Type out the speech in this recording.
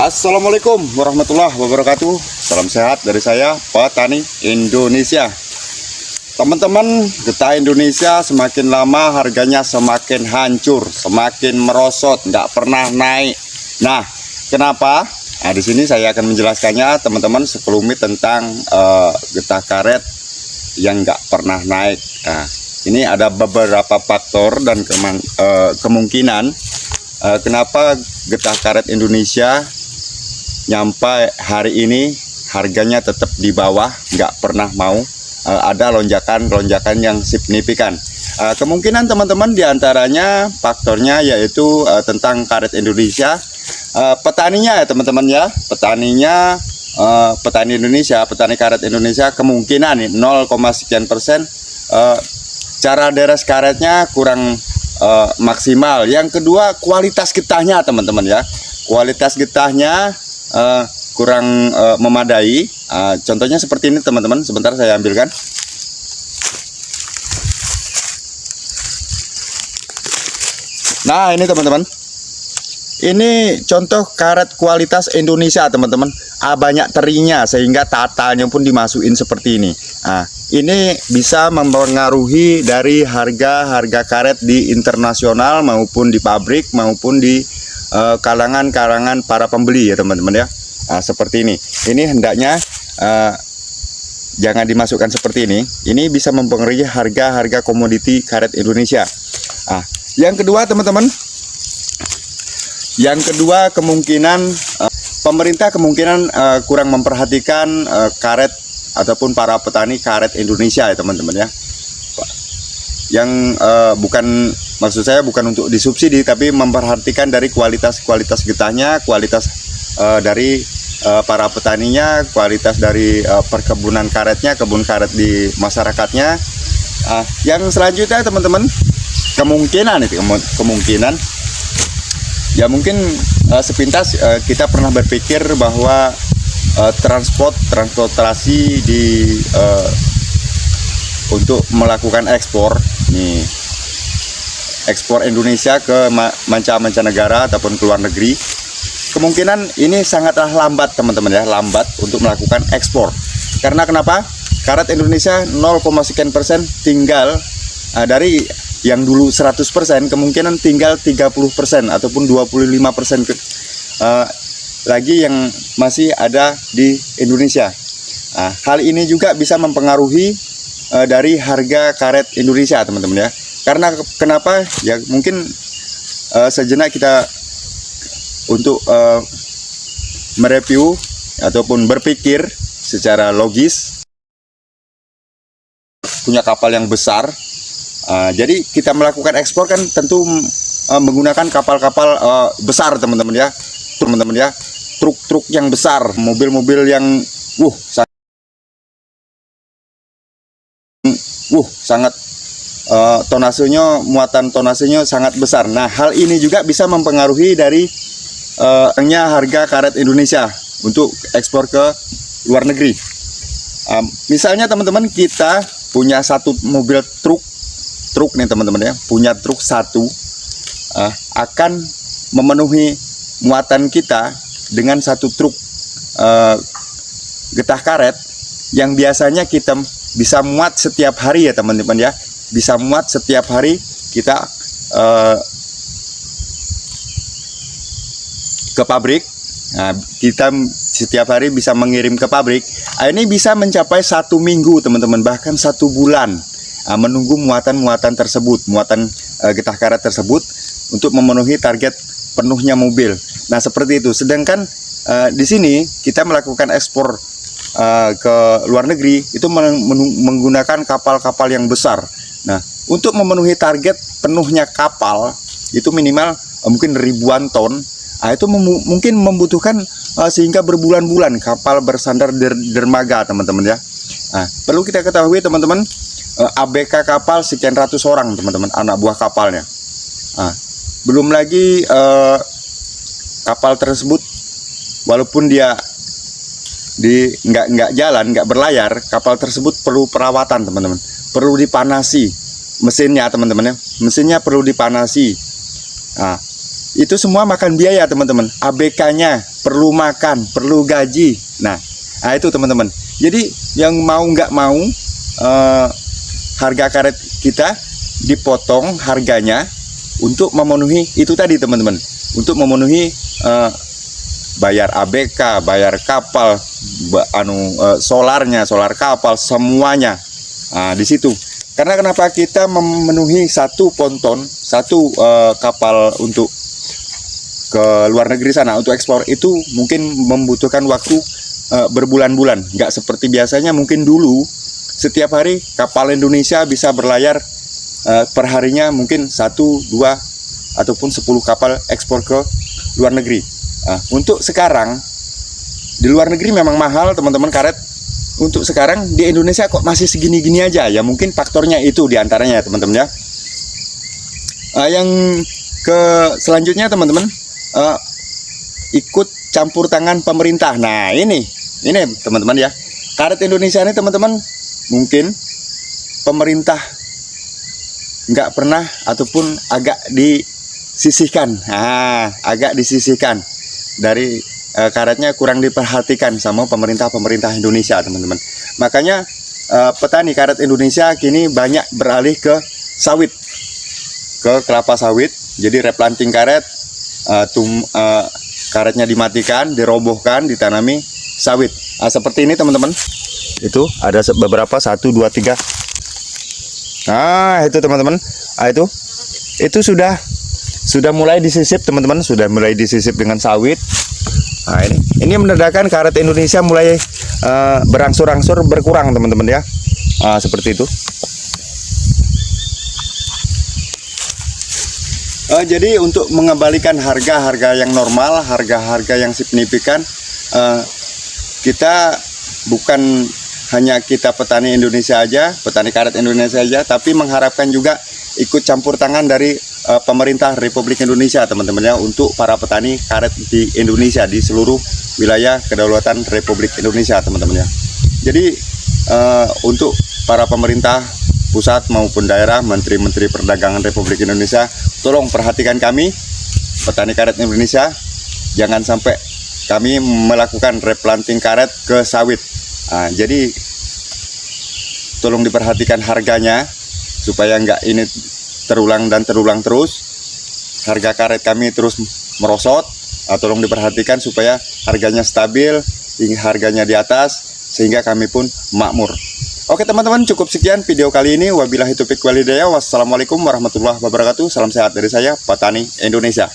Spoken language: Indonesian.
Assalamualaikum warahmatullahi wabarakatuh. Salam sehat dari saya, petani Indonesia. Teman-teman, getah Indonesia semakin lama harganya semakin hancur, semakin merosot, nggak pernah naik. Nah, kenapa? Nah, di sini saya akan menjelaskannya, teman-teman, sekelumit tentang getah karet yang nggak pernah naik. Nah, ini ada beberapa faktor dan kemungkinan kenapa getah karet Indonesia nyampe hari ini harganya tetap di bawah, nggak pernah mau ada lonjakan yang signifikan. Kemungkinan teman-teman diantaranya faktornya yaitu tentang karet Indonesia, petaninya ya teman-teman ya, petani Indonesia, petani karet Indonesia kemungkinan 0, sekian% cara deres karetnya kurang maksimal. Yang kedua, kualitas getahnya teman-teman ya, kualitas getahnya kurang memadai. Contohnya seperti ini teman-teman, sebentar saya ambilkan. Nah, ini teman-teman, ini contoh karet kualitas Indonesia teman-teman. Banyak terinya sehingga tatanya pun dimasukin seperti ini. Nah, ini bisa mempengaruhi dari harga karet di internasional maupun di pabrik maupun di kalangan para pembeli ya teman-teman ya. Seperti ini hendaknya jangan dimasukkan seperti ini. Ini bisa mempengaruhi harga komoditi karet Indonesia. Yang kedua teman-teman, kemungkinan pemerintah kurang memperhatikan karet ataupun para petani karet Indonesia ya teman-teman ya. Yang maksud saya bukan untuk disubsidi, tapi memperhatikan dari kualitas getahnya, kualitas dari para petaninya, kualitas dari perkebunan karetnya, kebun karet di masyarakatnya. Yang selanjutnya teman-teman, kemungkinan ya mungkin sepintas kita pernah berpikir bahwa transportasi untuk melakukan ekspor Indonesia ke mancanegara ataupun ke luar negeri, kemungkinan ini sangatlah lambat teman-teman ya, lambat untuk melakukan ekspor. Karena kenapa? Karet Indonesia 0, sekian% tinggal dari yang dulu 100%, kemungkinan tinggal 30% ataupun 25% lagi yang masih ada di Indonesia. Hal ini juga bisa mempengaruhi dari harga karet Indonesia teman-teman ya. Karena kenapa? Ya mungkin sejenak kita untuk mereview ataupun berpikir secara logis. Punya kapal yang besar, jadi kita melakukan ekspor kan tentu menggunakan kapal-kapal besar teman-teman ya, truk-truk yang besar, mobil-mobil yang sangat muatan tonasenya sangat besar. Nah, hal ini juga bisa mempengaruhi dari harga karet Indonesia untuk ekspor ke luar negeri. Misalnya teman-teman, kita punya satu mobil truk nih teman-teman ya, punya truk satu akan memenuhi muatan kita dengan satu truk getah karet yang biasanya kita bisa muat setiap hari ya teman-teman ya, bisa muat setiap hari kita ke pabrik. Nah, kita setiap hari bisa mengirim ke pabrik. Ini bisa mencapai 1 minggu teman-teman, bahkan 1 bulan menunggu muatan tersebut, muatan getah karet tersebut untuk memenuhi target penuhnya mobil. Nah, seperti itu. Sedangkan di sini kita melakukan ekspor ke luar negeri itu menggunakan kapal-kapal yang besar. Nah, untuk memenuhi target penuhnya kapal itu minimal mungkin ribuan ton. Itu mungkin membutuhkan sehingga berbulan-bulan kapal bersandar dermaga teman-teman ya. Perlu kita ketahui teman-teman, ABK kapal sekian ratus orang teman-teman, anak buah kapalnya. Belum lagi kapal tersebut walaupun dia nggak jalan, nggak berlayar, kapal tersebut perlu perawatan teman-teman, perlu dipanasi mesinnya teman-teman ya, mesinnya perlu dipanasi. Itu semua makan biaya teman-teman. ABK-nya perlu makan, perlu gaji. Nah itu teman-teman. Jadi yang mau nggak mau harga karet kita dipotong harganya untuk memenuhi itu tadi teman-teman. Untuk memenuhi bayar ABK, bayar kapal, solarnya, solar kapal, semuanya. Nah, di situ. Karena kenapa kita memenuhi satu ponton, satu kapal untuk ke luar negeri sana untuk ekspor itu mungkin membutuhkan waktu berbulan-bulan. Nggak seperti biasanya mungkin dulu setiap hari kapal Indonesia bisa berlayar perharinya mungkin 1, 2 ataupun 10 kapal ekspor ke luar negeri. Untuk sekarang di luar negeri memang mahal teman-teman karet. Untuk sekarang di Indonesia kok masih segini-gini aja ya, mungkin faktornya itu diantaranya teman-teman ya. Yang ke selanjutnya teman-teman, ikut campur tangan pemerintah. Nah ini teman-teman ya, karet Indonesia ini teman-teman mungkin pemerintah nggak pernah ataupun agak disisihkan, agak disisihkan dari karetnya, kurang diperhatikan sama pemerintah Indonesia teman-teman. Makanya petani karet Indonesia kini banyak beralih ke sawit, ke kelapa sawit. Jadi replanting karet, karetnya dimatikan, dirobohkan, ditanami sawit. Seperti ini teman-teman. Itu ada beberapa 1, 2, 3. Nah itu teman-teman, itu sudah mulai disisip teman-teman, sudah mulai disisip dengan sawit. Nah ini menandakan karet Indonesia mulai berangsur-angsur berkurang teman-teman ya. Seperti itu. Jadi untuk mengembalikan harga-harga yang normal, harga-harga yang signifikan, kita bukan hanya kita petani Indonesia aja, petani karet Indonesia aja, tapi mengharapkan juga ikut campur tangan dari pemerintah Republik Indonesia teman-teman ya, untuk para petani karet di Indonesia, di seluruh wilayah kedaulatan Republik Indonesia teman-teman ya. Jadi untuk para pemerintah pusat maupun daerah, menteri-menteri perdagangan Republik Indonesia, tolong perhatikan kami petani karet Indonesia, jangan sampai kami melakukan replanting karet ke sawit. Jadi tolong diperhatikan harganya supaya nggak ini terulang dan terulang terus, harga karet kami terus merosot. Tolong diperhatikan supaya harganya stabil, harganya di atas, sehingga kami pun makmur. Oke teman-teman, cukup sekian video kali ini. Wabillahi taufiq wal hidayah. Wassalamualaikum warahmatullahi wabarakatuh. Salam sehat dari saya, petani Indonesia.